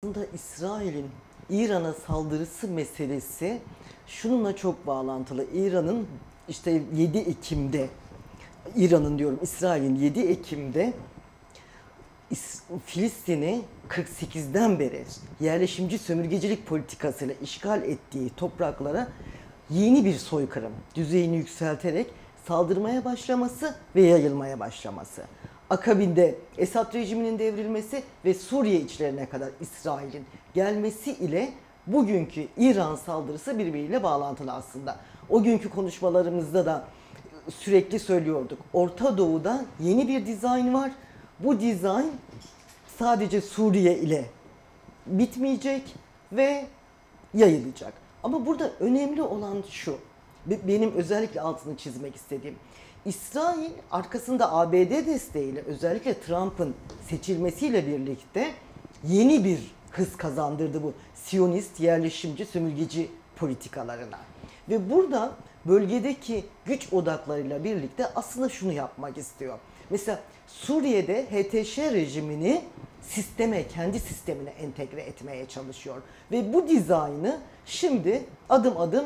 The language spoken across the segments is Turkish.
Aslında İsrail'in İran'a saldırısı meselesi şununla çok bağlantılı. İran'ın işte 7 Ekim'de, İran'ın diyorum İsrail'in 7 Ekim'de Filistin'i 48'den beri yerleşimci sömürgecilik politikasıyla işgal ettiği topraklara yeni bir soykırım düzeyini yükselterek saldırmaya başlaması ve yayılmaya başlaması. Akabinde Esad rejiminin devrilmesi ve Suriye içlerine kadar İsrail'in gelmesi ile bugünkü İran saldırısı birbiriyle bağlantılı aslında. O günkü konuşmalarımızda da sürekli söylüyorduk. Orta Doğu'da yeni bir dizayn var. Bu dizayn sadece Suriye ile bitmeyecek ve yayılacak. Ama burada önemli olan şu, benim özellikle altını çizmek istediğim, İsrail arkasında ABD desteğiyle özellikle Trump'ın seçilmesiyle birlikte yeni bir hız kazandırdı bu Siyonist, yerleşimci, sömürgeci politikalarına. Ve burada bölgedeki güç odaklarıyla birlikte aslında şunu yapmak istiyor. Mesela Suriye'de HTŞ rejimini kendi sistemine entegre etmeye çalışıyor. Ve bu dizaynı şimdi adım adım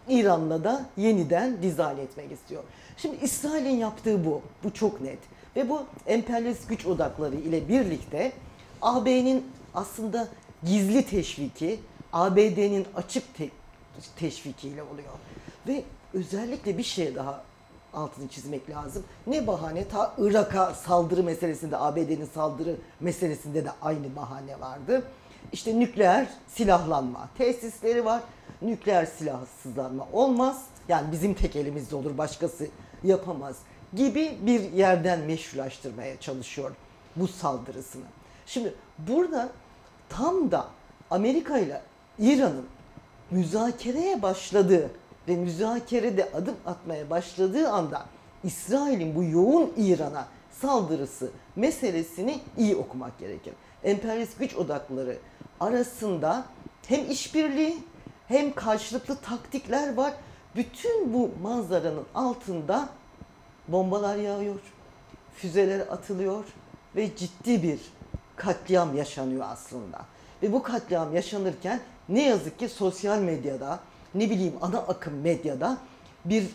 İran'la da yeniden dizayn etmek istiyor. Şimdi İsrail'in yaptığı bu. Bu çok net. Ve bu emperyalist güç odakları ile birlikte AB'nin aslında gizli teşviki, ABD'nin açık teşvikiyle oluyor. Ve özellikle bir şey daha altını çizmek lazım. Ne bahane, ta Irak'a saldırı meselesinde, ABD'nin saldırı meselesinde de aynı bahane vardı. İşte nükleer silahlanma tesisleri var. Nükleer silahsızlanma olmaz. Yani bizim tek elimizde olur, başkası yapamaz gibi bir yerden meşrulaştırmaya çalışıyor bu saldırısını. Şimdi burada tam da Amerika ile İran'ın müzakereye başladığı ve müzakerede adım atmaya başladığı anda İsrail'in bu yoğun İran'a saldırısı meselesini iyi okumak gerekir. Emperyalist güç odakları arasında hem işbirliği hem karşılıklı taktikler var. Bütün bu manzaranın altında bombalar yağıyor, füzeler atılıyor ve ciddi bir katliam yaşanıyor aslında. Ve bu katliam yaşanırken ne yazık ki sosyal medyada, ne bileyim ana akım medyada bir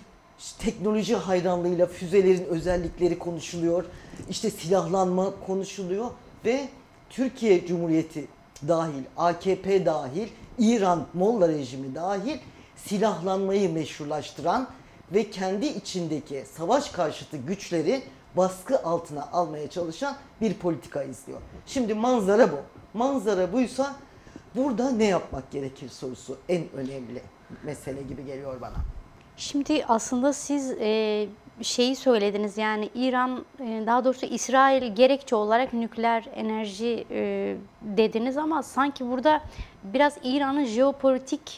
teknoloji hayranlığıyla füzelerin özellikleri konuşuluyor. İşte silahlanma konuşuluyor ve Türkiye Cumhuriyeti dahil, AKP dahil, İran Molla rejimi dahil silahlanmayı meşrulaştıran ve kendi içindeki savaş karşıtı güçleri baskı altına almaya çalışan bir politika izliyor. Şimdi manzara bu. Manzara buysa burada ne yapmak gerekir sorusu en önemli mesele gibi geliyor bana. Şimdi aslında siz şeyi söylediniz, yani İran, daha doğrusu İsrail gerekçe olarak nükleer enerji dediniz, ama sanki burada biraz İran'ın jeopolitik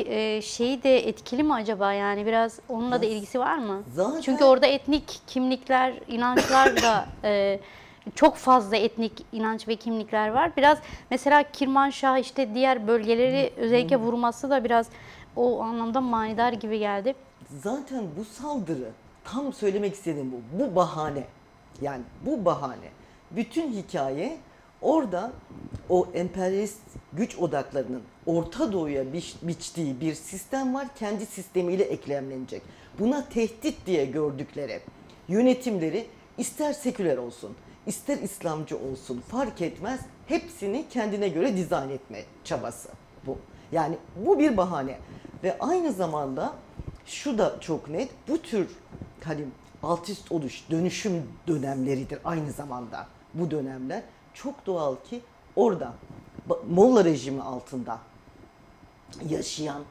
şeyi de etkili mi acaba, yani biraz onunla da ilgisi var mı? Zaten Çünkü orada etnik kimlikler, inançlar da çok fazla etnik inanç ve kimlikler var. Biraz mesela Kirmanşah, işte diğer bölgeleri özellikle vurması da biraz o anlamda manidar gibi geldi. zaten bu saldırı, tam söylemek istediğim bu. Bu bahane. Yani bu bahane. Bütün hikaye orada o emperyalist güç odaklarının Orta Doğu'ya biçtiği bir sistem var. Kendi sistemiyle eklemlenecek. Buna tehdit diye gördükleri yönetimleri, ister seküler olsun, ister İslamcı olsun fark etmez, hepsini kendine göre dizayn etme çabası bu. Yani bu bir bahane ve aynı zamanda şu da çok net, bu tür hani alt üst oluş, dönüşüm dönemleridir aynı zamanda bu dönemler. Çok doğal ki orada Molla rejimi altında yaşayan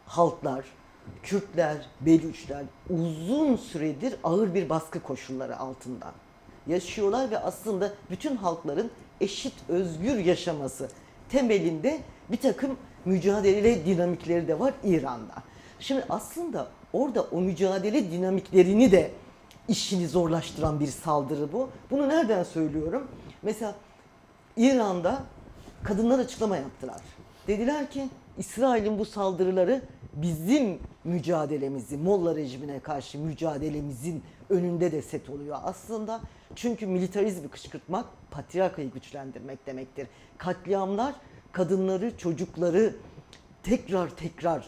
halklar, Kürtler, Belüçler uzun süredir ağır bir baskı koşulları altında yaşıyorlar ve aslında bütün halkların eşit, özgür yaşaması temelinde bir takım mücadele dinamikleri de var İran'da. Şimdi aslında orada o mücadele dinamiklerini de işini zorlaştıran bir saldırı bu. Bunu nereden söylüyorum? Mesela İran'da kadınlar açıklama yaptılar. Dediler ki İsrail'in bu saldırıları bizim mücadelemizi, Molla rejimine karşı mücadelemizin önünde de set oluyor aslında. Çünkü militarizmi kışkırtmak patriarkayı güçlendirmek demektir. Katliamlar kadınları, çocukları tekrar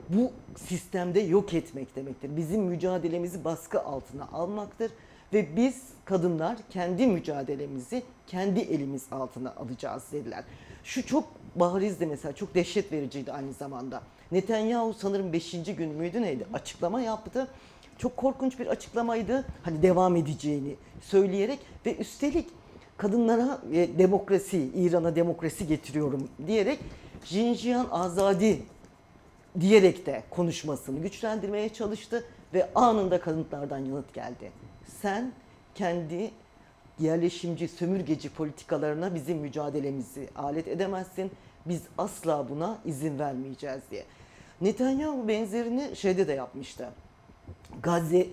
bu sistemde yok etmek demektir. Bizim mücadelemizi baskı altına almaktır ve biz kadınlar kendi mücadelemizi kendi elimiz altına alacağız dediler. Şu çok barizdi mesela, çok dehşet vericiydi aynı zamanda. Netanyahu sanırım 5. gün müydü neydi? Açıklama yaptı. Çok korkunç bir açıklamaydı. Hani devam edeceğini söyleyerek ve üstelik kadınlara demokrasi, İran'a demokrasi getiriyorum diyerek Jinjiyan Azadi diyerek de konuşmasını güçlendirmeye çalıştı ve anında kadınlardan yanıt geldi. Sen kendi yerleşimci, sömürgeci politikalarına bizim mücadelemizi alet edemezsin. Biz asla buna izin vermeyeceğiz diye. Netanyahu benzerini şeyde de yapmıştı. Gazze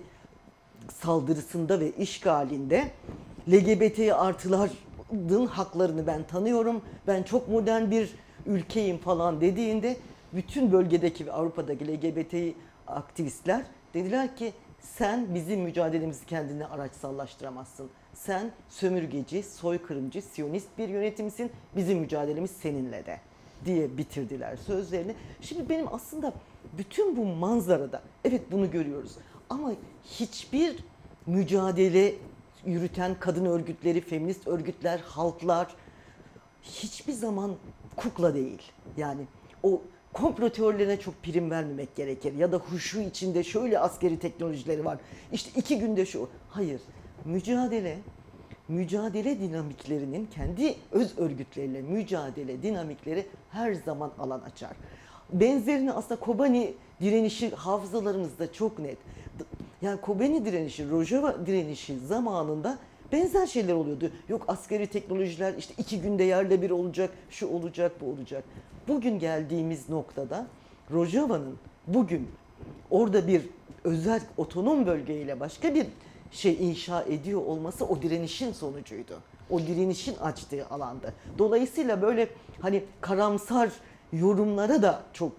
saldırısında ve işgalinde LGBT artıların haklarını ben tanıyorum, ben çok modern bir ülkeyim falan dediğinde bütün bölgedeki ve Avrupa'daki LGBT aktivistler dediler ki sen bizim mücadelemizi kendine araçsallaştıramazsın. Sen sömürgeci, soykırımcı, siyonist bir yönetimsin, bizim mücadelemiz seninle de diye bitirdiler sözlerini. Şimdi benim aslında bütün bu manzarada evet bunu görüyoruz ama hiçbir mücadele yürüten kadın örgütleri, feminist örgütler, halklar hiçbir zaman kukla değil. Yani o komplo teorilerine çok prim vermemek gerekir. Ya da huşu içinde şöyle askeri teknolojileri var. İşte 2 günde şu. Hayır. Mücadele dinamiklerinin kendi öz örgütleriyle mücadele dinamikleri her zaman alan açar. Benzerini aslında Kobani direnişi hafızalarımızda çok net. Yani Kobani direnişi, Rojava direnişi zamanında benzer şeyler oluyordu. Yok askeri teknolojiler işte 2 günde yerle bir olacak, şu olacak, bu olacak. Bugün geldiğimiz noktada Rojava'nın bugün orada bir özel otonom bölgeyle başka bir şey inşa ediyor olması o direnişin sonucuydu. O direnişin açtığı alandı. Dolayısıyla böyle hani karamsar yorumlara da çok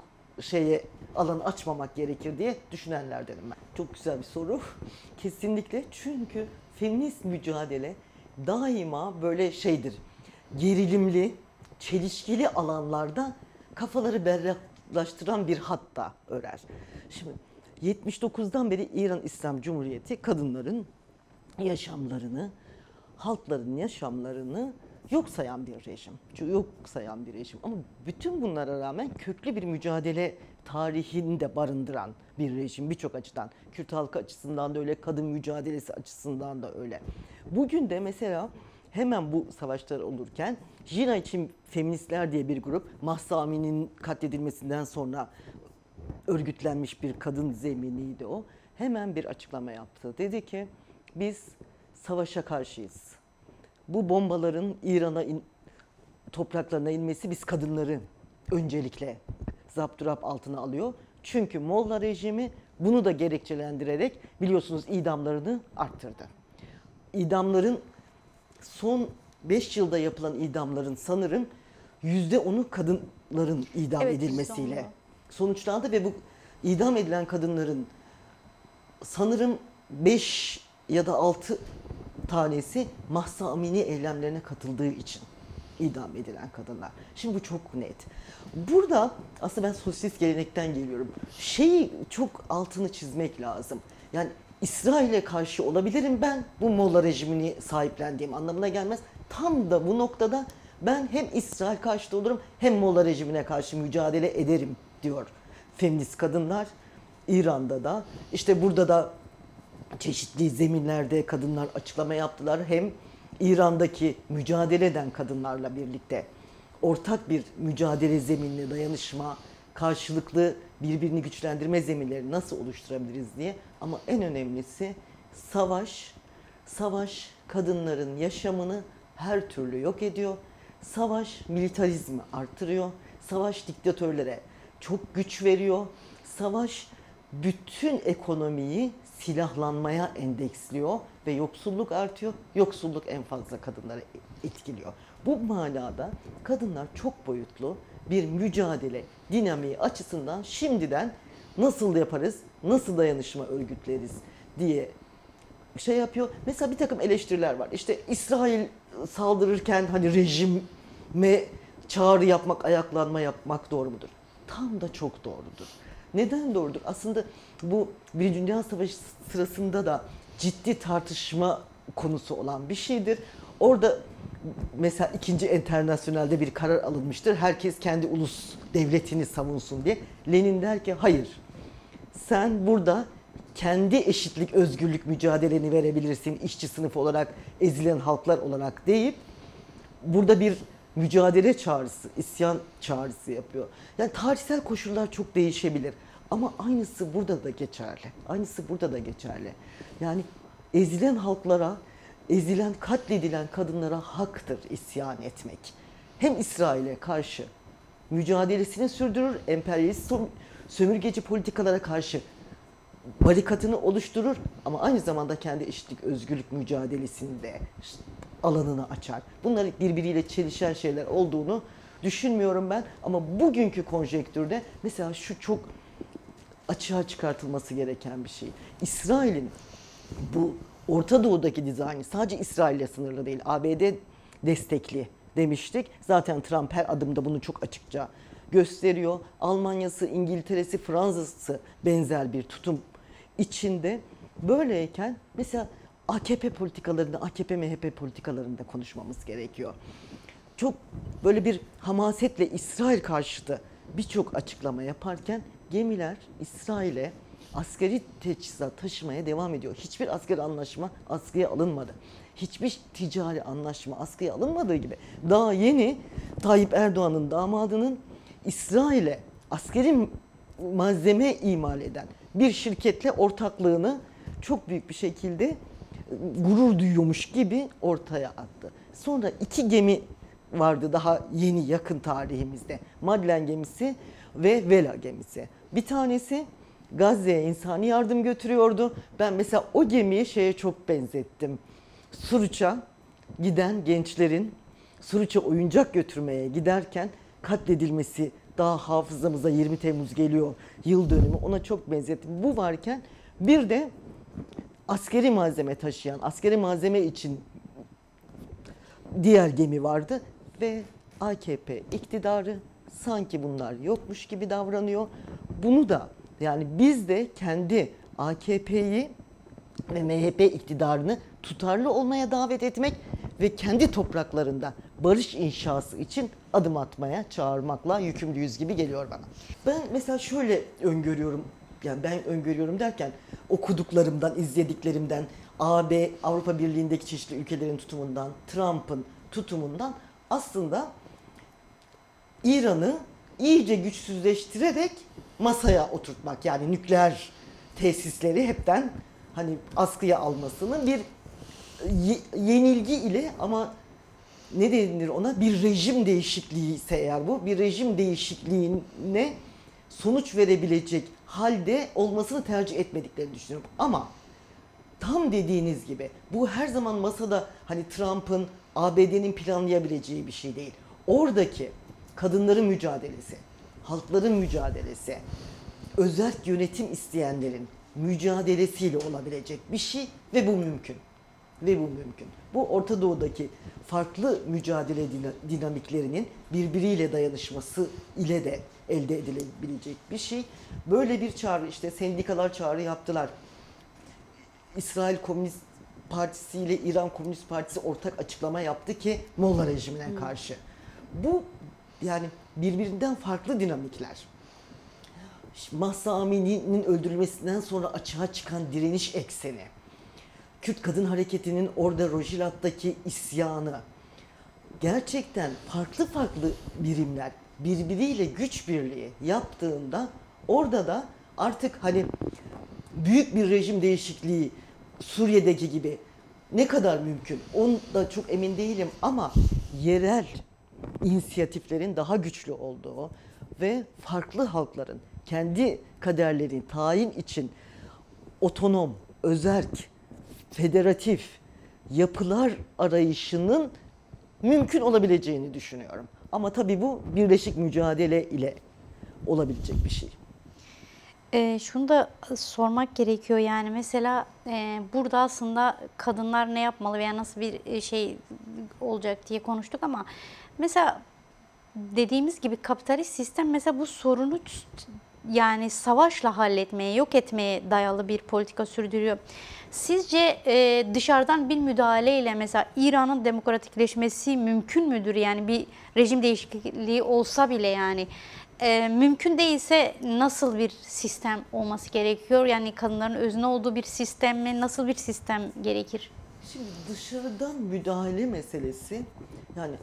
alan açmamak gerekir diye düşünenlerdenim ben. Çok güzel bir soru. Kesinlikle çünkü feminist mücadele daima böyle şeydir. Gerilimli, çelişkili alanlarda kafaları berraklaştıran bir hatta örer. Şimdi 79'dan beri İran İslam Cumhuriyeti kadınların yaşamlarını, halkların yaşamlarını yok sayan bir rejim. Yok sayan bir rejim. Ama bütün bunlara rağmen köklü bir mücadele tarihini de barındıran bir rejim birçok açıdan. Kürt halkı açısından da öyle, kadın mücadelesi açısından da öyle. Bugün de mesela hemen bu savaşlar olurken Jina için Feministler diye bir grup, Mahsa Amini'nin katledilmesinden sonra örgütlenmiş bir kadın zeminiydi o. Hemen bir açıklama yaptı. Dedi ki biz savaşa karşıyız. Bu bombaların İran'a topraklarına inmesi biz kadınları öncelikle zapturapt altına alıyor. Çünkü Molla rejimi bunu da gerekçelendirerek biliyorsunuz idamlarını arttırdı. İdamların son 5 yılda yapılan idamların sanırım %10'u kadınların idam edilmesiyle sonuçlandı ve bu idam edilen kadınların sanırım 5 ya da 6 tanesi Mahsa Amini eylemlerine katıldığı için idam edilen kadınlar. Şimdi bu çok net. Burada aslında ben sosyalist gelenekten geliyorum. Şeyi çok altını çizmek lazım. Yani İsrail'e karşı olabilirim ben, bu Molla rejimini sahiplendiğim anlamına gelmez. Tam da bu noktada ben hem İsrail karşıtı olurum hem Molla rejimine karşı mücadele ederim diyor feminist kadınlar. İran'da da işte burada da çeşitli zeminlerde kadınlar açıklama yaptılar. Hem İran'daki mücadele eden kadınlarla birlikte ortak bir mücadele zeminine dayanışma, karşılıklı birbirini güçlendirme zeminleri nasıl oluşturabiliriz diye. Ama en önemlisi savaş kadınların yaşamını her türlü yok ediyor. Savaş militarizmi artırıyor. Savaş diktatörlere çok güç veriyor. Savaş bütün ekonomiyi silahlanmaya endeksliyor ve yoksulluk artıyor. Yoksulluk en fazla kadınları etkiliyor. Bu manada kadınlar çok boyutlu bir mücadele dinamiği açısından şimdiden nasıl yaparız, nasıl dayanışma örgütleriz diye şey yapıyor. Mesela bir takım eleştiriler var. İşte İsrail saldırırken hani rejime çağrı yapmak, ayaklanma yapmak doğru mudur? Tam da çok doğrudur. Neden doğrudur? Aslında bu Birinci Dünya Savaşı sırasında da ciddi tartışma konusu olan bir şeydir. Orada mesela ikinci Enternasyonel'de bir karar alınmıştır. Herkes kendi ulus devletini savunsun diye. Lenin der ki hayır. Sen burada kendi eşitlik, özgürlük mücadeleni verebilirsin işçi sınıfı olarak, ezilen halklar olarak deyip burada bir mücadele çağrısı, isyan çağrısı yapıyor. Yani tarihsel koşullar çok değişebilir ama aynısı burada da geçerli. Aynısı burada da geçerli. Yani ezilen halklara, ezilen, katledilen kadınlara haktır isyan etmek. Hem İsrail'e karşı mücadelesini sürdürür, emperyalist sömürgeci politikalara karşı barikatını oluşturur ama aynı zamanda kendi eşitlik, özgürlük mücadelesinde alanını açar. Bunlar birbiriyle çelişen şeyler olduğunu düşünmüyorum ben ama bugünkü konjektürde mesela şu çok açığa çıkartılması gereken bir şey. İsrail'in bu Orta Doğu'daki dizaynı sadece İsrail'le sınırlı değil, ABD destekli demiştik. Zaten Trump her adımda bunu çok açıkça gösteriyor. Almanya'sı, İngiltere'si, Fransa'sı benzer bir tutum içinde. Böyleyken mesela AKP politikalarında, AKP MHP politikalarında konuşmamız gerekiyor. Çok böyle bir hamasetle İsrail karşıtı birçok açıklama yaparken gemiler İsrail'e askeri teçhizat taşımaya devam ediyor. Hiçbir askeri anlaşma askıya alınmadı. Hiçbir ticari anlaşma askıya alınmadığı gibi daha yeni Tayyip Erdoğan'ın damadının İsrail'e askeri malzeme imal eden bir şirketle ortaklığını çok büyük bir şekilde gurur duyuyormuş gibi ortaya attı. Sonra 2 gemi vardı daha yeni yakın tarihimizde. Madlen gemisi ve Vela gemisi. Bir tanesi Gazze'ye insani yardım götürüyordu. Ben mesela o gemiyi şeye çok benzettim. Suruç'a giden gençlerin Suruç'a oyuncak götürmeye giderken katledilmesi, daha hafızamıza 20 Temmuz geliyor, yıl dönümü, ona çok benzettim. Bu varken bir de askeri malzeme taşıyan, askeri malzeme için diğer gemi vardı ve AKP iktidarı sanki bunlar yokmuş gibi davranıyor. Bunu da yani biz de kendi AKP'yi ve MHP iktidarını tutarlı olmaya davet etmek ve kendi topraklarında barış inşası için adım atmaya çağırmakla yükümlüyüz gibi geliyor bana. Ben mesela şöyle öngörüyorum, yani ben öngörüyorum derken okuduklarımdan, izlediklerimden, AB, Avrupa Birliği'ndeki çeşitli ülkelerin tutumundan, Trump'ın tutumundan aslında İran'ı iyice güçsüzleştirerek masaya oturtmak, yani nükleer tesisleri hepten hani askıya almasının bir yenilgi ile ama ne denir ona, bir rejim değişikliği ise eğer bu bir rejim değişikliğine sonuç verebilecek halde olmasını tercih etmediklerini düşünüyorum. Ama tam dediğiniz gibi bu her zaman masada hani Trump'ın, ABD'nin planlayabileceği bir şey değil. Oradaki kadınların mücadelesi, halkların mücadelesi, özerk yönetim isteyenlerin mücadelesiyle olabilecek bir şey ve bu mümkün. Ve bu mümkün. Bu Orta Doğu'daki farklı mücadele dinamiklerinin birbiriyle dayanışması ile de elde edilebilecek bir şey. Böyle bir çağrı, işte sendikalar çağrı yaptılar. İsrail Komünist Partisi ile İran Komünist Partisi ortak açıklama yaptı ki Molla rejimine karşı. Bu yani birbirinden farklı dinamikler. Mahsa Amini'nin öldürülmesinden sonra açığa çıkan direniş ekseni, Kürt kadın hareketinin orada Rojilat'taki isyanı, gerçekten farklı farklı birimler birbiriyle güç birliği yaptığında orada da artık hani büyük bir rejim değişikliği Suriye'deki gibi ne kadar mümkün onda çok emin değilim ama yerel inisiyatiflerin daha güçlü olduğu ve farklı halkların kendi kaderlerini tayin için otonom, özerk, federatif yapılar arayışının mümkün olabileceğini düşünüyorum. Ama tabii bu birleşik mücadele ile olabilecek bir şey. Şunu da sormak gerekiyor, yani mesela burada aslında kadınlar ne yapmalı veya nasıl bir şey olacak diye konuştuk ama mesela dediğimiz gibi kapitalist sistem mesela bu sorunu yani savaşla halletmeye, yok etmeye dayalı bir politika sürdürüyor. Sizce dışarıdan bir müdahaleyle mesela İran'ın demokratikleşmesi mümkün müdür? Yani bir rejim değişikliği olsa bile yani mümkün değilse nasıl bir sistem olması gerekiyor? Yani kadınların özne olduğu bir sistem mi? Nasıl bir sistem gerekir? Şimdi dışarıdan müdahale meselesi, yani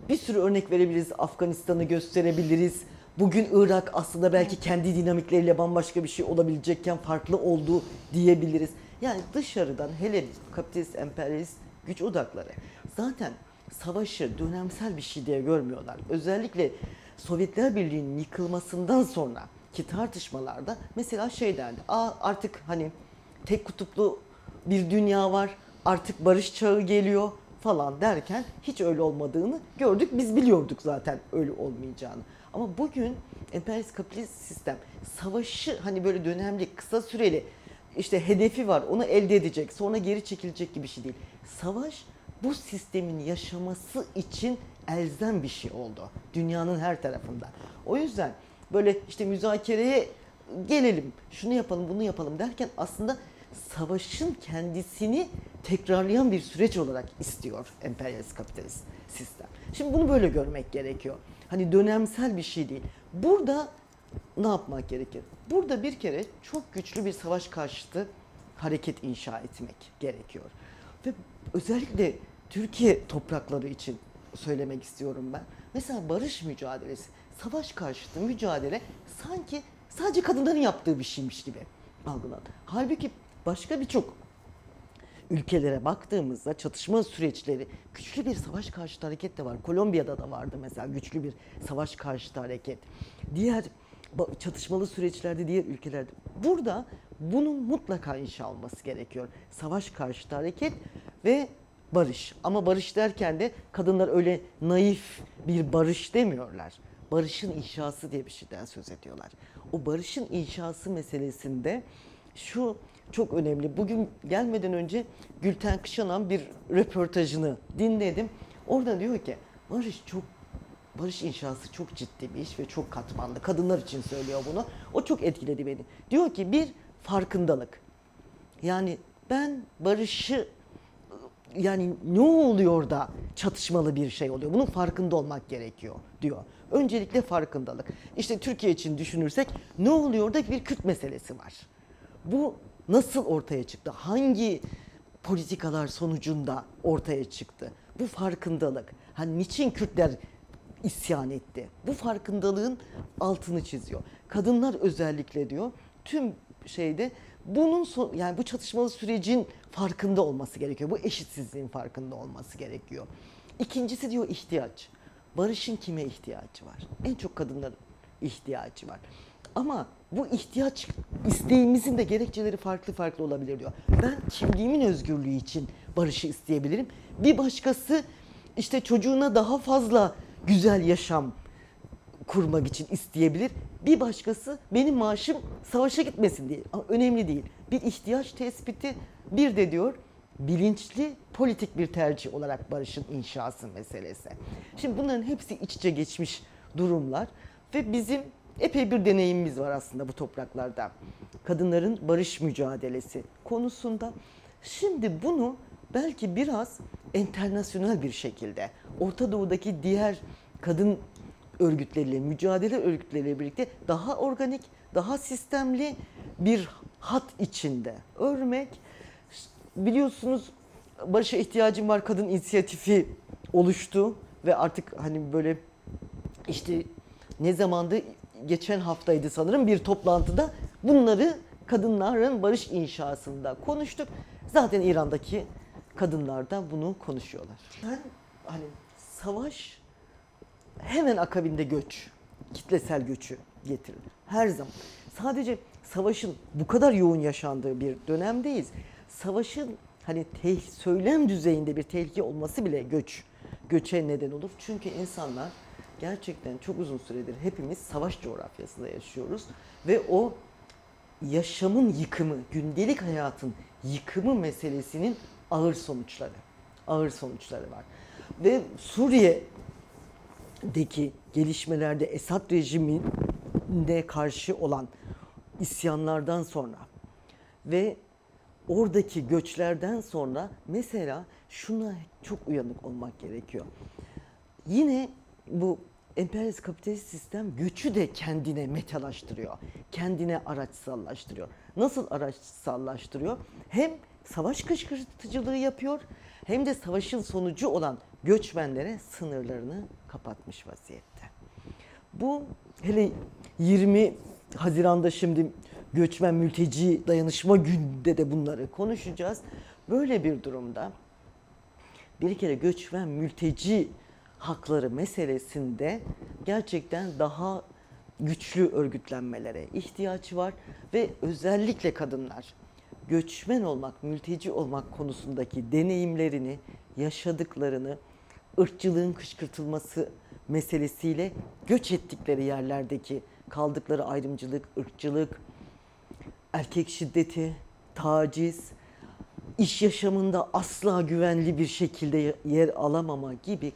bir sürü örnek verebiliriz, Afganistan'ı gösterebiliriz. Bugün Irak aslında belki kendi dinamikleriyle bambaşka bir şey olabilecekken farklı olduğu diyebiliriz. Yani dışarıdan, hele kapitalist, emperyalist güç odakları zaten savaşı dönemsel bir şey diye görmüyorlar. Özellikle Sovyetler Birliği'nin yıkılmasından sonraki tartışmalarda mesela şey derdi, artık hani tek kutuplu bir dünya var, artık barış çağı geliyor falan derken hiç öyle olmadığını gördük. Biz biliyorduk zaten öyle olmayacağını. Ama bugün emperyalist kapitalist sistem savaşı hani böyle dönemli, kısa süreli işte hedefi var, onu elde edecek, sonra geri çekilecek gibi bir şey değil. Savaş bu sistemin yaşaması için elzem bir şey oldu dünyanın her tarafında. O yüzden böyle işte müzakereye gelelim, şunu yapalım, bunu yapalım derken aslında savaşın kendisini tekrarlayan bir süreç olarak istiyor emperyalist kapitalist sistem. Şimdi bunu böyle görmek gerekiyor. Hani dönemsel bir şey değil. Burada ne yapmak gerekir? Burada bir kere çok güçlü bir savaş karşıtı hareket inşa etmek gerekiyor. Ve özellikle Türkiye toprakları için söylemek istiyorum ben. Mesela barış mücadelesi, savaş karşıtı mücadele sanki sadece kadınların yaptığı bir şeymiş gibi algılandı. Halbuki başka birçok ülkelere baktığımızda çatışma süreçleri, güçlü bir savaş karşıtı hareket de var. Kolombiya'da da vardı mesela güçlü bir savaş karşıtı hareket. Diğer çatışmalı süreçlerde, diğer ülkelerde. Burada bunun mutlaka inşa olması gerekiyor. Savaş karşıtı hareket ve barış. Ama barış derken de kadınlar öyle naif bir barış demiyorlar. Barışın inşası diye bir şeyden söz ediyorlar. O barışın inşası meselesinde şu çok önemli. Bugün gelmeden önce Gülten Kışanan bir röportajını dinledim. Orada diyor ki barış inşası çok ciddi bir iş ve çok katmanlı. Kadınlar için söylüyor bunu. O çok etkiledi beni. Diyor ki bir farkındalık. Yani ben barışı, yani ne oluyor da çatışmalı bir şey oluyor? Bunun farkında olmak gerekiyor diyor. Öncelikle farkındalık. İşte Türkiye için düşünürsek ne oluyor da bir Kürt meselesi var. Bu nasıl ortaya çıktı? Hangi politikalar sonucunda ortaya çıktı? Bu farkındalık. Hani niçin Kürtler isyan etti? Bu farkındalığın altını çiziyor. Kadınlar özellikle diyor tüm şeyde bunun yani bu çatışmalı sürecin farkında olması gerekiyor. Bu eşitsizliğin farkında olması gerekiyor. İkincisi diyor ihtiyaç. Barışın kime ihtiyacı var? En çok kadınların ihtiyacı var. Ama bu ihtiyaç, isteğimizin de gerekçeleri farklı farklı olabilir diyor. Ben kimliğimin özgürlüğü için barışı isteyebilirim. Bir başkası işte çocuğuna daha fazla güzel yaşam kurmak için isteyebilir. Bir başkası benim maaşım savaşa gitmesin diye. Ama önemli değil. Bir ihtiyaç tespiti, bir de diyor bilinçli politik bir tercih olarak barışın inşası meselesi. Şimdi bunların hepsi iç içe geçmiş durumlar ve bizim epey bir deneyimimiz var aslında bu topraklarda. Kadınların barış mücadelesi konusunda. Şimdi bunu belki biraz internasyonel bir şekilde Orta Doğu'daki diğer kadın örgütleriyle, mücadele örgütleriyle birlikte daha organik, daha sistemli bir hat içinde örmek. Biliyorsunuz barışa ihtiyacım var kadın inisiyatifi oluştu ve artık hani böyle işte ne zamandı, geçen haftaydı sanırım bir toplantıda bunları kadınların barış inşasında konuştuk. Zaten İran'daki kadınlar da bunu konuşuyorlar. Ben hani savaş hemen akabinde göç, kitlesel göçü getirir. Her zaman. Sadece savaşın bu kadar yoğun yaşandığı bir dönemdeyiz. Savaşın hani söylem düzeyinde bir tehlike olması bile göçe neden olur. Çünkü insanlar gerçekten çok uzun süredir hepimiz savaş coğrafyasında yaşıyoruz ve o yaşamın yıkımı, gündelik hayatın yıkımı meselesinin ağır sonuçları var. Ve Suriye gelişmelerde Esad rejimine karşı olan isyanlardan sonra ve oradaki göçlerden sonra mesela şuna çok uyanık olmak gerekiyor. Yine bu emperyalist kapitalist sistem göçü de kendine metalaştırıyor. Kendine araçsallaştırıyor. Nasıl araçsallaştırıyor? Hem savaş kışkırtıcılığı yapıyor hem de savaşın sonucu olan göçmenlere sınırlarını kapatmış vaziyette. Bu hele 20 Haziran'da şimdi göçmen mülteci dayanışma gününde de bunları konuşacağız. Böyle bir durumda bir kere göçmen mülteci hakları meselesinde gerçekten daha güçlü örgütlenmelere ihtiyaç var ve özellikle kadınlar göçmen olmak, mülteci olmak konusundaki deneyimlerini, yaşadıklarını, ırkçılığın kışkırtılması meselesiyle göç ettikleri yerlerdeki kaldıkları ayrımcılık, ırkçılık, erkek şiddeti, taciz, iş yaşamında asla güvenli bir şekilde yer alamama gibi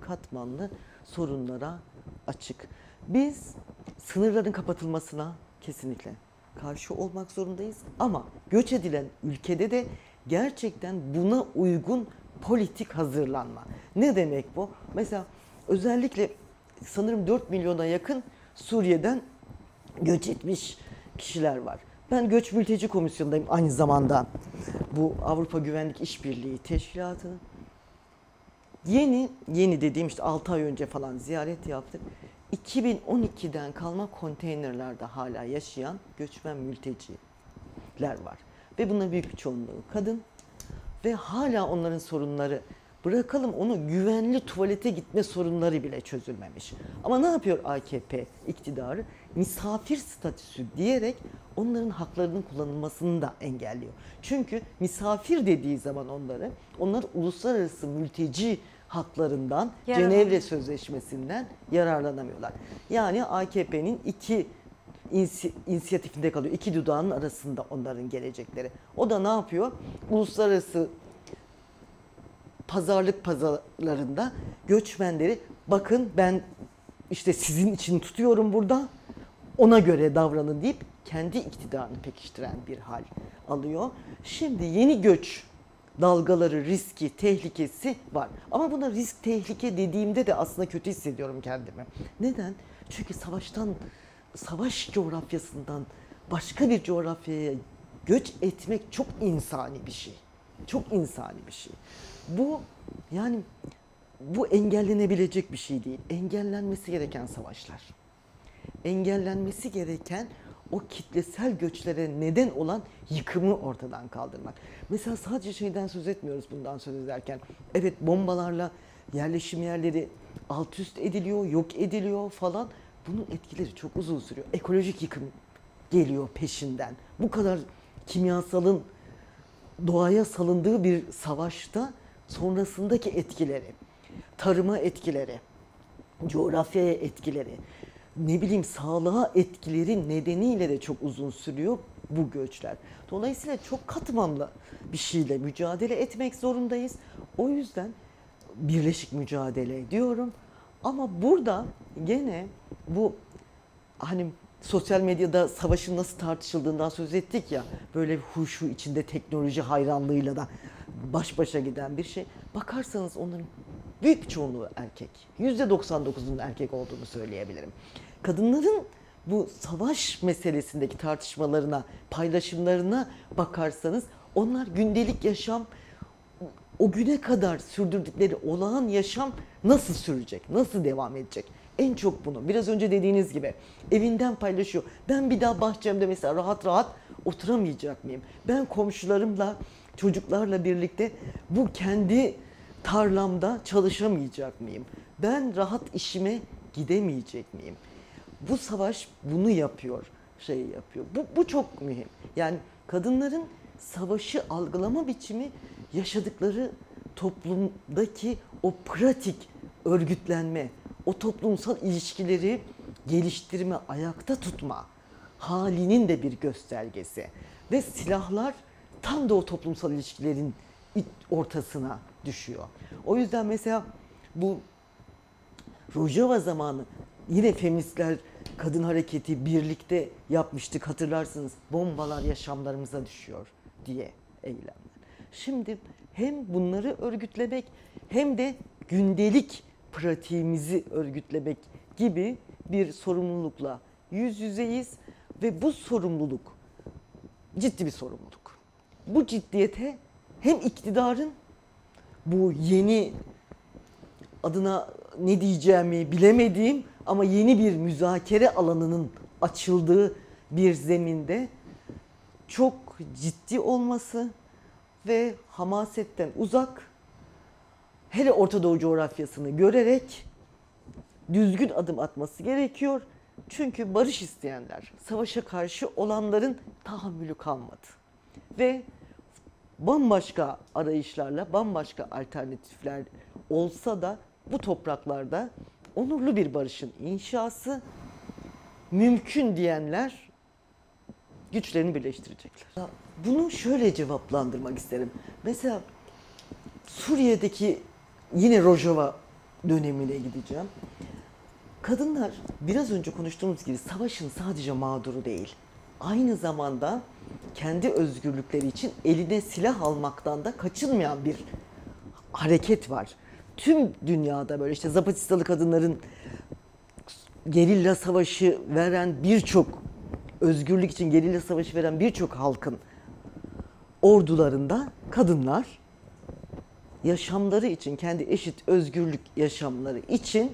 katmanlı sorunlara açık. Biz sınırların kapatılmasına kesinlikle karşı olmak zorundayız ama göç edilen ülkede de gerçekten buna uygun politik hazırlanma. Ne demek bu? Mesela özellikle sanırım 4 milyona yakın Suriye'den göç etmiş kişiler var. Ben Göç Mülteci Komisyonu'ndayım aynı zamanda. Bu Avrupa Güvenlik İşbirliği Teşkilatı'nın. Yeni dediğim işte 6 ay önce falan ziyaret yaptık. 2012'den kalma konteynerlerde hala yaşayan göçmen mülteciler var. Ve bunların büyük bir çoğunluğu kadın. Ve hala onların sorunları, bırakalım onu, güvenli tuvalete gitme sorunları bile çözülmemiş. Ama ne yapıyor AKP iktidarı? Misafir statüsü diyerek onların haklarının kullanılmasını da engelliyor. Çünkü misafir dediği zaman onlar uluslararası mülteci haklarından, Cenevre Sözleşmesi'nden yararlanamıyorlar. Yani AKP'nin iki inisiyatifinde kalıyor. İki dudağının arasında onların gelecekleri. O da ne yapıyor? Uluslararası pazarlarında göçmenleri, bakın ben işte sizin için tutuyorum burada, ona göre davranın deyip kendi iktidarını pekiştiren bir hal alıyor. Şimdi yeni göç dalgaları, riski, tehlikesi var. Ama buna risk, tehlike dediğimde de aslında kötü hissediyorum kendimi. Neden? Çünkü savaş coğrafyasından başka bir coğrafyaya göç etmek çok insani bir şey. Çok insani bir şey. Bu engellenebilecek bir şey değil. Engellenmesi gereken savaşlar. Engellenmesi gereken o kitlesel göçlere neden olan yıkımı ortadan kaldırmak. Mesela sadece şeyden söz etmiyoruz bundan söz ederken. Evet, bombalarla yerleşim yerleri alt üst ediliyor, yok ediliyor falan. Bunun etkileri çok uzun sürüyor. Ekolojik yıkım geliyor peşinden. Bu kadar kimyasalın doğaya salındığı bir savaşta sonrasındaki etkileri, tarıma etkileri, coğrafyaya etkileri, sağlığa etkileri nedeniyle de çok uzun sürüyor bu göçler. Dolayısıyla çok katmanlı bir şeyle mücadele etmek zorundayız. O yüzden birleşik mücadele diyorum. Ama burada gene bu sosyal medyada savaşın nasıl tartışıldığından söz ettik ya, böyle huşu içinde teknoloji hayranlığıyla da baş başa giden bir şey. Bakarsanız onların büyük bir çoğunluğu erkek. %99'un erkek olduğunu söyleyebilirim. Kadınların bu savaş meselesindeki tartışmalarına, paylaşımlarına bakarsanız onlar gündelik yaşam, o güne kadar sürdürdükleri olağan yaşam nasıl sürecek, nasıl devam edecek? En çok bunu, biraz önce dediğiniz gibi evinden paylaşıyor. Ben bir daha bahçemde mesela rahat rahat oturamayacak mıyım? Ben komşularımla, çocuklarla birlikte bu kendi tarlamda çalışamayacak mıyım? Ben rahat işime gidemeyecek miyim? Bu savaş bunu yapıyor, yapıyor. Bu çok mühim. Yani kadınların savaşı algılama biçimi yaşadıkları toplumdaki o pratik örgütlenme, o toplumsal ilişkileri geliştirme, ayakta tutma halinin de bir göstergesi. Ve silahlar tam da o toplumsal ilişkilerin ortasına düşüyor. O yüzden mesela bu Rojava zamanı yine feministler kadın hareketi birlikte yapmıştık, hatırlarsınız. Bombalar yaşamlarımıza düşüyor diye eylemler. Şimdi hem bunları örgütlemek hem de gündelik pratiğimizi örgütlemek gibi bir sorumlulukla yüz yüzeyiz ve bu sorumluluk ciddi bir sorumluluk. Bu ciddiyete hem iktidarın bu yeni, adına ne diyeceğimi bilemediğim ama yeni bir müzakere alanının açıldığı bir zeminde çok ciddi olması ve hamasetten uzak, hele Orta Doğu coğrafyasını görerek düzgün adım atması gerekiyor. Çünkü barış isteyenler, savaşa karşı olanların tahammülü kalmadı. Ve bambaşka arayışlarla, bambaşka alternatifler olsa da bu topraklarda onurlu bir barışın inşası mümkün diyenler güçlerini birleştirecekler. Bunu şöyle cevaplandırmak isterim. Mesela Suriye'deki yine Rojava dönemine gideceğim. Kadınlar biraz önce konuştuğumuz gibi savaşın sadece mağduru değil. Aynı zamanda kendi özgürlükleri için eline silah almaktan da kaçınmayan bir hareket var. Tüm dünyada böyle işte Zapatistalı kadınların gerilla savaşı veren birçok, özgürlük için gerilla savaşı veren birçok halkın ordularında kadınlar yaşamları için, kendi eşit özgürlük yaşamları için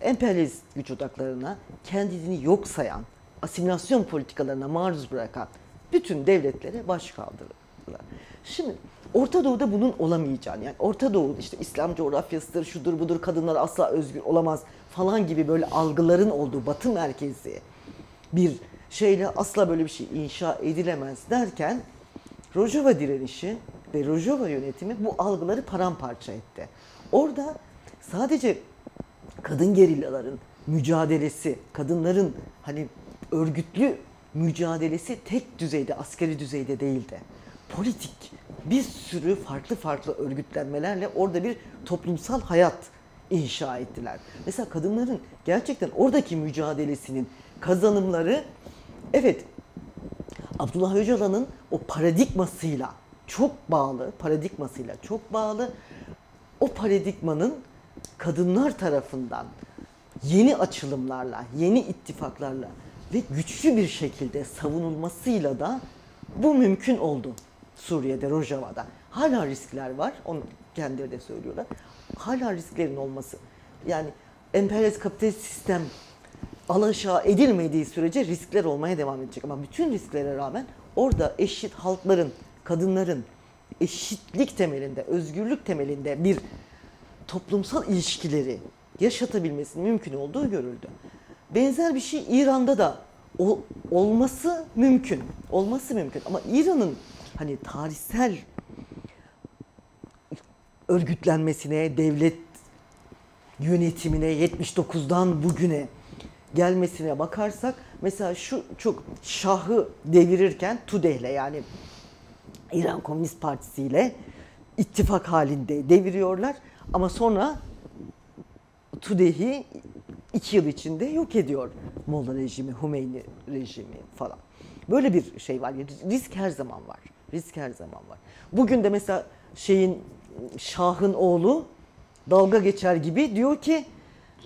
emperyalist güç odaklarına, kendini yok sayan, asimilasyon politikalarına maruz bırakan bütün devletlere baş kaldırdılar. Şimdi Orta Doğu'da bunun olamayacağını, yani Orta Doğu işte İslam coğrafyasıdır, şudur budur, kadınlar asla özgür olamaz falan gibi böyle algıların olduğu Batı merkezli bir şeyle asla böyle bir şey inşa edilemez derken Rojava direnişi ve Rojava yönetimi bu algıları paramparça etti. Orada sadece kadın gerillaların mücadelesi, kadınların hani örgütlü mücadelesi tek düzeyde, askeri düzeyde değildi. Politik bir sürü farklı örgütlenmelerle orada bir toplumsal hayat inşa ettiler. Mesela kadınların gerçekten oradaki mücadelesinin kazanımları, evet, Abdullah Öcalan'ın o paradigmasıyla çok bağlı, o paradigmanın kadınlar tarafından yeni açılımlarla, yeni ittifaklarla ve güçlü bir şekilde savunulmasıyla da bu mümkün oldu Suriye'de, Rojava'da. Hala riskler var, onu kendileri de söylüyorlar. Hala risklerin olması, yani emperyalist kapitalist sistem alaşağı edilmediği sürece riskler olmaya devam edecek. Ama bütün risklere rağmen orada eşit halkların, kadınların eşitlik temelinde, özgürlük temelinde bir toplumsal ilişkileri yaşatabilmesinin mümkün olduğu görüldü. Benzer bir şey İran'da da olması mümkün. Ama İran'ın hani tarihsel örgütlenmesine, devlet yönetimine 79'dan bugüne gelmesine bakarsak, mesela şu çok Şah'ı devirirken TUDEH'le, yani İran Komünist Partisi ile ittifak halinde deviriyorlar ama sonra TUDEH'i 2 yıl içinde yok ediyor Molla rejimi, Hümeyni rejimi falan. Böyle bir şey var. Risk her zaman var. Bugün de mesela Şah'ın oğlu dalga geçer gibi diyor ki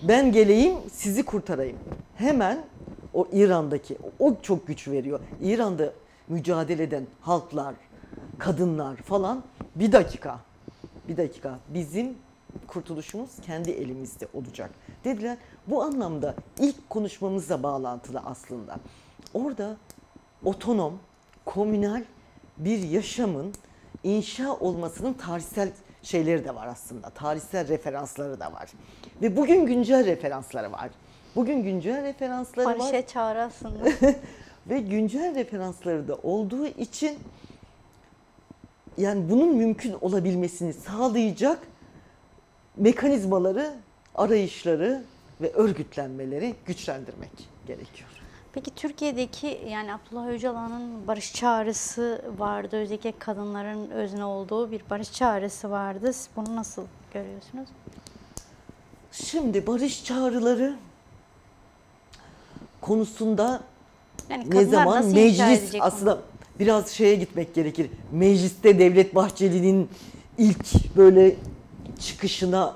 ben geleyim sizi kurtarayım. Hemen o İran'daki, o çok güç veriyor. İran'da mücadele eden halklar, kadınlar falan bir dakika bizim kurtuluşumuz kendi elimizde olacak dediler. Bu anlamda ilk konuşmamızla bağlantılı aslında. Orada otonom, komünal bir yaşamın inşa olmasının tarihsel şeyleri de var aslında. Tarihsel referansları da var. Ve bugün güncel referansları var. Barış'a çağrı aslında. Ve güncel referansları da olduğu için yani bunun mümkün olabilmesini sağlayacak mekanizmaları, arayışları ve örgütlenmeleri güçlendirmek gerekiyor. Peki Türkiye'deki, yani Abdullah Öcalan'ın barış çağrısı vardı. Özellikle kadınların özne olduğu bir barış çağrısı vardı. Siz bunu nasıl görüyorsunuz? Şimdi barış çağrıları konusunda Yani ne kadınlar zaman nasıl inşa meclis edecek aslında biraz şeye gitmek gerekir. Mecliste Devlet Bahçeli'nin ilk böyle çıkışına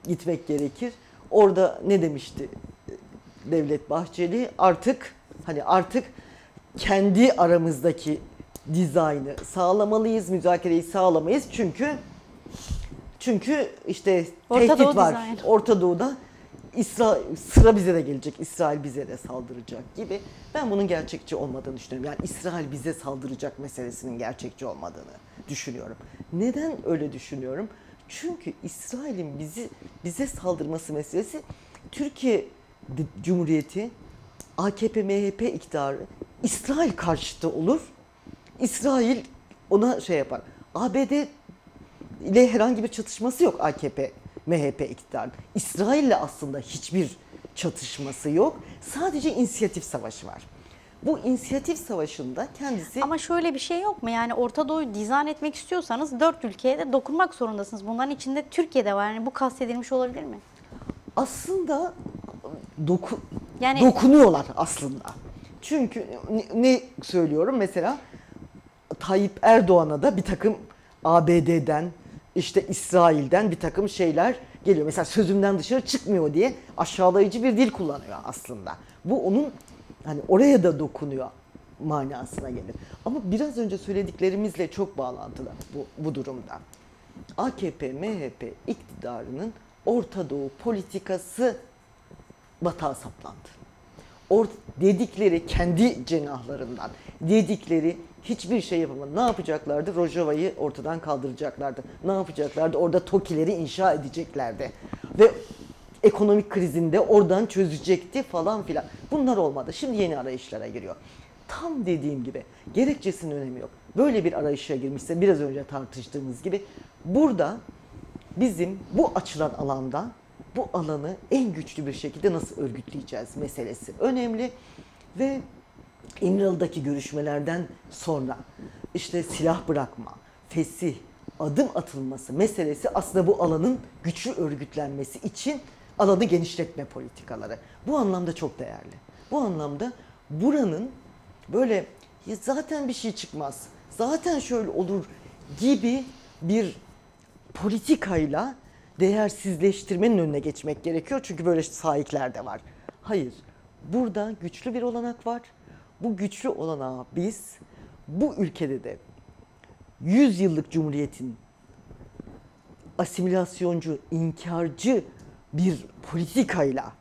gitmek gerekir. Orada ne demişti Devlet Bahçeli? Artık kendi aramızdaki dizaynı sağlamalıyız, müzakereyi sağlamayız. Çünkü işte Orta tehdit Doğu var. dizaynı. Orta Doğu'da sıra bize de gelecek. İsrail bize de saldıracak gibi. Ben bunun gerçekçi olmadığını düşünüyorum. Yani İsrail bize saldıracak meselesinin gerçekçi olmadığını düşünüyorum. Neden öyle düşünüyorum? Çünkü İsrail'in bize saldırması meselesi Türkiye Cumhuriyeti, AKP, MHP iktidarı İsrail karşıtı olur. İsrail ona şey yapar. ABD ile herhangi bir çatışması yok AKP, MHP iktidarı. İsrail'le aslında hiçbir çatışması yok. Sadece inisiyatif savaşı var. Bu inisiyatif savaşında kendisi... Ama şöyle bir şey yok mu? Yani Orta Doğu'yu dizayn etmek istiyorsanız 4 ülkeye de dokunmak zorundasınız. Bunların içinde Türkiye de var. Yani bu kastedilmiş olabilir mi? Aslında Yani dokunuyorlar aslında. Çünkü ne söylüyorum? Mesela Tayyip Erdoğan'a da bir takım ABD'den, işte İsrail'den bir takım şeyler geliyor. Mesela sözümden dışarı çıkmıyor diye aşağılayıcı bir dil kullanıyor aslında. Bu onun hani oraya da dokunuyor manasına gelir. Ama biraz önce söylediklerimizle çok bağlantılı bu durumda. AKP, MHP iktidarının Orta Doğu politikası batağa saplandı. Dedikleri kendi cenahlarından, dedikleri hiçbir şey yapamadı. Ne yapacaklardı? Rojava'yı ortadan kaldıracaklardı. Ne yapacaklardı? Orada TOKİ'leri inşa edeceklerdi. Ve ekonomik krizinde oradan çözecekti falan filan. Bunlar olmadı. Şimdi yeni arayışlara giriyor. Tam dediğim gibi gerekçesinin önemi yok. Böyle bir arayışa girmişse biraz önce tartıştığımız gibi burada bizim bu açılan alanda bu alanı en güçlü bir şekilde nasıl örgütleyeceğiz meselesi önemli ve İmralı'daki görüşmelerden sonra işte silah bırakma, fesih, adım atılması meselesi aslında bu alanın güçlü örgütlenmesi için alanı genişletme politikaları. Bu anlamda çok değerli. Bu anlamda buranın böyle zaten bir şey çıkmaz, zaten şöyle olur gibi bir politikayla değersizleştirmenin önüne geçmek gerekiyor. Çünkü böyle sahipler de var. Hayır, burada güçlü bir olanak var. Bu güçlü olanağı biz bu ülkede de 100 yıllık cumhuriyetin asimilasyoncu, inkarcı bir politikayla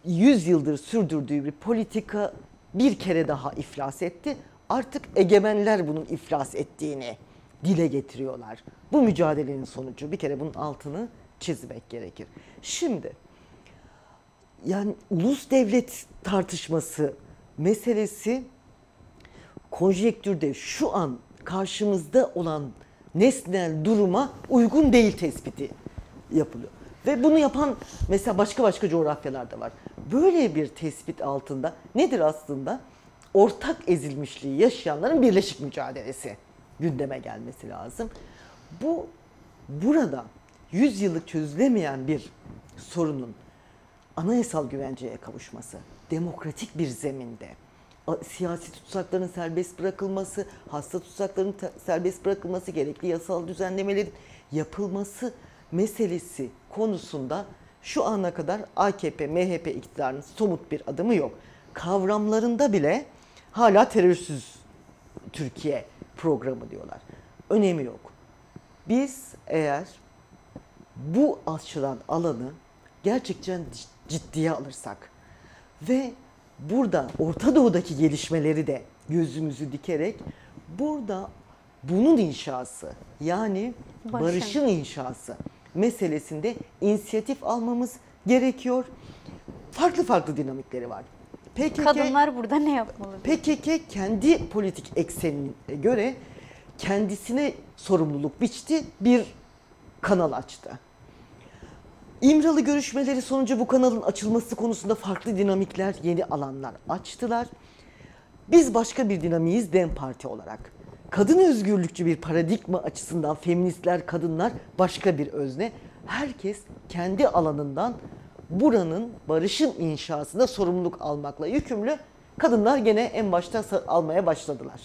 100 yıldır sürdürdüğü bir politika bir kere daha iflas etti. Artık egemenler bunun iflas ettiğini dile getiriyorlar. Bu mücadelenin sonucu. Bir kere bunun altını çizmek gerekir. Şimdi yani ulus devlet tartışması meselesi konjektürde şu an karşımızda olan nesnel duruma uygun değil tespiti yapılıyor. Ve bunu yapan mesela başka coğrafyalarda var. Böyle bir tespit altında nedir aslında? Ortak ezilmişliği yaşayanların birleşik mücadelesi gündeme gelmesi lazım. Burada 100 yıllık çözülemeyen bir sorunun anayasal güvenceye kavuşması, demokratik bir zeminde, siyasi tutsakların serbest bırakılması, hasta tutsakların serbest bırakılması, gerekli yasal düzenlemelerin yapılması meselesi konusunda şu ana kadar AKP, MHP iktidarının somut bir adımı yok. Kavramlarında bile hala terörsüz Türkiye programı diyorlar. Önemi yok. Biz eğer bu açılan alanı gerçekten ciddiye alırsak ve burada Orta Doğu'daki gelişmeleri de gözümüzü dikerek burada bunun inşası yani barışın inşası meselesinde inisiyatif almamız gerekiyor. Farklı dinamikleri var. kadınlar burada ne yapmalı? PKK kendi politik eksenine göre kendisine sorumluluk biçti, bir kanal açtı. İmralı görüşmeleri sonucu bu kanalın açılması konusunda farklı dinamikler, yeni alanlar açtılar. Biz başka bir dinamiğiz DEM Parti olarak. Kadın özgürlükçü bir paradigma açısından feministler, kadınlar başka bir özne. herkes kendi alanından buranın, barışın inşasında sorumluluk almakla yükümlü. Kadınlar gene en başta almaya başladılar.